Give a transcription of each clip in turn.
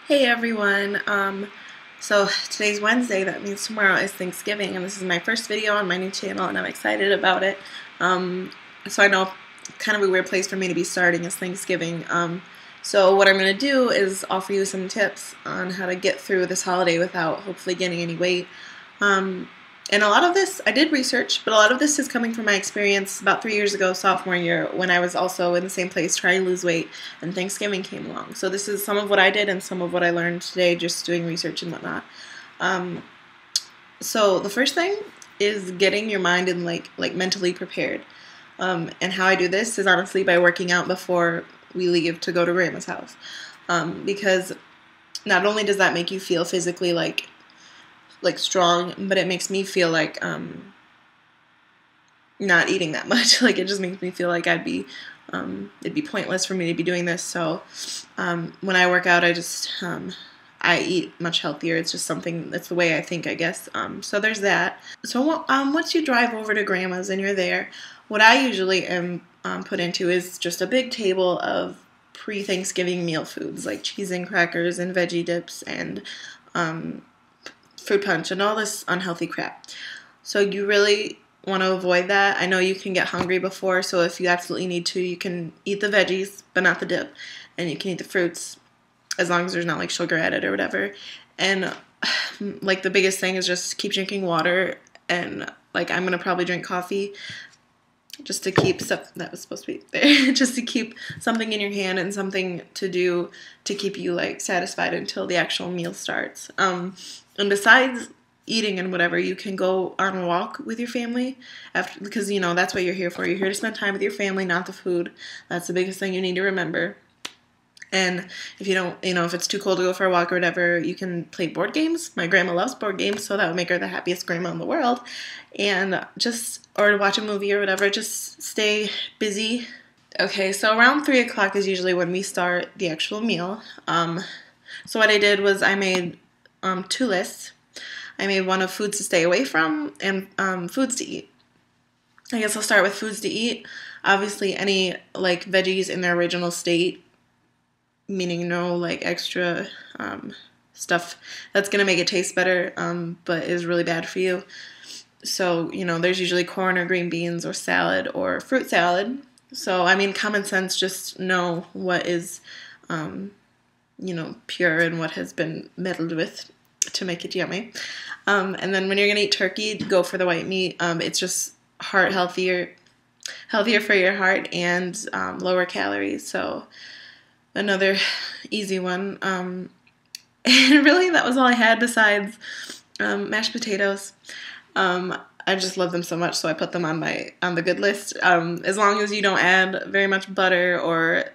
Hey everyone. So today's Wednesday, that means tomorrow is Thanksgiving, and this is my first video on my new channel, and I'm excited about it. So I know kind of a weird place for me to be starting is Thanksgiving. So what I'm going to do is offer you some tips on how to get through this holiday without hopefully gaining any weight. And a lot of this, I did research, but a lot of this is coming from my experience about 3 years ago, sophomore year, when I was also in the same place trying to lose weight and Thanksgiving came along. So this is some of what I did and some of what I learned today just doing research and whatnot. So the first thing is getting your mind and like mentally prepared. And how I do this is honestly by working out before we leave to go to Grandma's house. Because not only does that make you feel physically like strong, but it makes me feel like not eating that much. Like, it just makes me feel like it'd be pointless for me to be doing this. So when I work out, I eat much healthier. It's just something, that's the way I think, I guess. So there's that. So once you drive over to Grandma's and you're there, what I usually am put into is just a big table of pre-Thanksgiving meal foods like cheese and crackers and veggie dips and fruit punch and all this unhealthy crap. So you really want to avoid that. I know you can get hungry before, so if you absolutely need to, you can eat the veggies, but not the dip, and you can eat the fruits as long as there's not like sugar added or whatever. And like the biggest thing is just keep drinking water, and like I'm gonna probably drink coffee just to keep stuff that was supposed to be there, just to keep something in your hand and something to do to keep you like satisfied until the actual meal starts. And besides eating and whatever, you can go on a walk with your family after, because you know that's what you're here for. You're here to spend time with your family, not the food. That's the biggest thing you need to remember. And if you don't, if it's too cold to go for a walk or whatever, you can play board games. My grandma loves board games, so that would make her the happiest grandma in the world. And or watch a movie or whatever, just stay busy. Okay, so around 3 o'clock is usually when we start the actual meal. So what I did was I made 2 lists. I made one of foods to stay away from and foods to eat. I guess I'll start with foods to eat. Obviously, any like veggies in their original state, meaning no like extra stuff that's gonna make it taste better, but is really bad for you. So there's usually corn or green beans or salad or fruit salad. So I mean, common sense, just know what is pure and what has been meddled with to make it yummy. And then when you're gonna eat turkey, go for the white meat. It's just healthier for your heart and lower calories. So another easy one. And really, that was all I had besides mashed potatoes. I just love them so much, so I put them on the good list. As long as you don't add very much butter or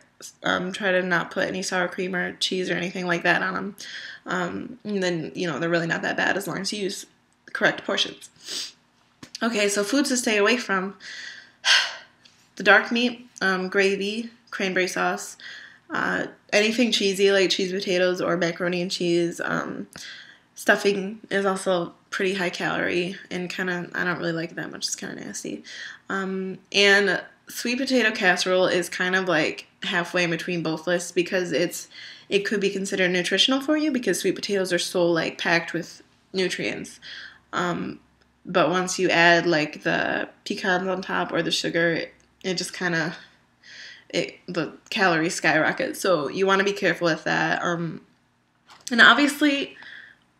try to not put any sour cream or cheese or anything like that on them. And then, they're really not that bad as long as you use the correct portions. Okay, so foods to stay away from. The dark meat, gravy, cranberry sauce, anything cheesy like cheese potatoes or macaroni and cheese. Stuffing is also pretty high calorie and I don't really like it that much. It's kind of nasty. And sweet potato casserole is kind of like halfway in between both lists because it could be considered nutritional for you because sweet potatoes are so like packed with nutrients. But once you add like the pecans on top or the sugar, it just the calories skyrocket. So you want to be careful with that. And obviously,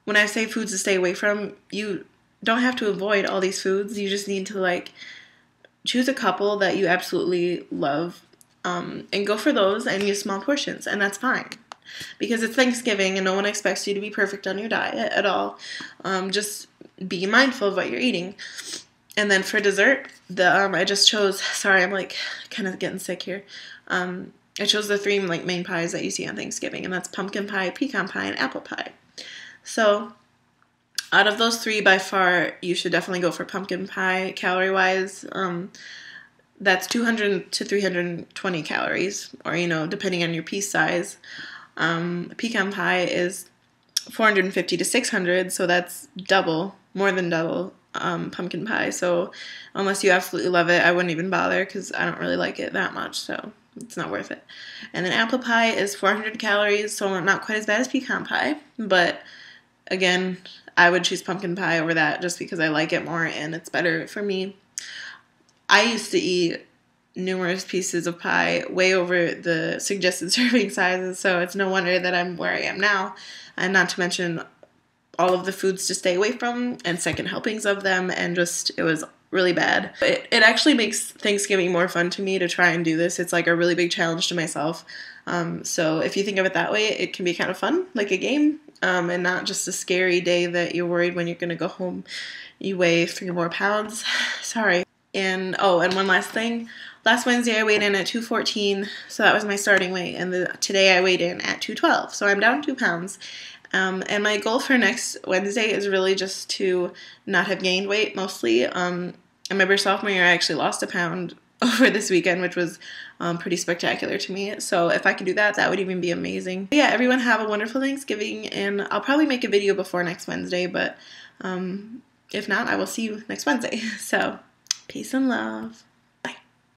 when I say foods to stay away from, you don't have to avoid all these foods. You just need to like choose a couple that you absolutely love, and go for those and use small portions, and that's fine. Because it's Thanksgiving and no one expects you to be perfect on your diet at all. Just be mindful of what you're eating. And then for dessert, I just chose, sorry, I'm like kind of getting sick here. I chose the 3 like main pies that you see on Thanksgiving, and that's pumpkin pie, pecan pie, and apple pie. So out of those 3, by far, you should definitely go for pumpkin pie calorie-wise. That's 200 to 320 calories, or, depending on your piece size. Pecan pie is 450 to 600, so that's more than double pumpkin pie. So unless you absolutely love it, I wouldn't even bother because I don't really like it that much. So It's not worth it. And then apple pie is 400 calories, so not quite as bad as pecan pie. But again, I would choose pumpkin pie over that just because I like it more and it's better for me. I used to eat numerous pieces of pie, way over the suggested serving sizes, so it's no wonder that I'm where I am now. And not to mention all of the foods to stay away from and second helpings of them, and just it was really bad. It actually makes Thanksgiving more fun to me to try and do this. It's like a really big challenge to myself. So if you think of it that way, it can be kind of fun, like a game, and not just a scary day that you're worried when you're going to go home you weigh 3 more pounds. Sorry. And and one last thing. Last Wednesday I weighed in at 214, so that was my starting weight, and today I weighed in at 212, so I'm down 2 pounds. And my goal for next Wednesday is really just to not have gained weight, mostly. I remember sophomore year I actually lost a pound over this weekend, which was pretty spectacular to me. So if I could do that, that would even be amazing. But yeah, everyone have a wonderful Thanksgiving, and I'll probably make a video before next Wednesday, but if not, I will see you next Wednesday. So peace and love.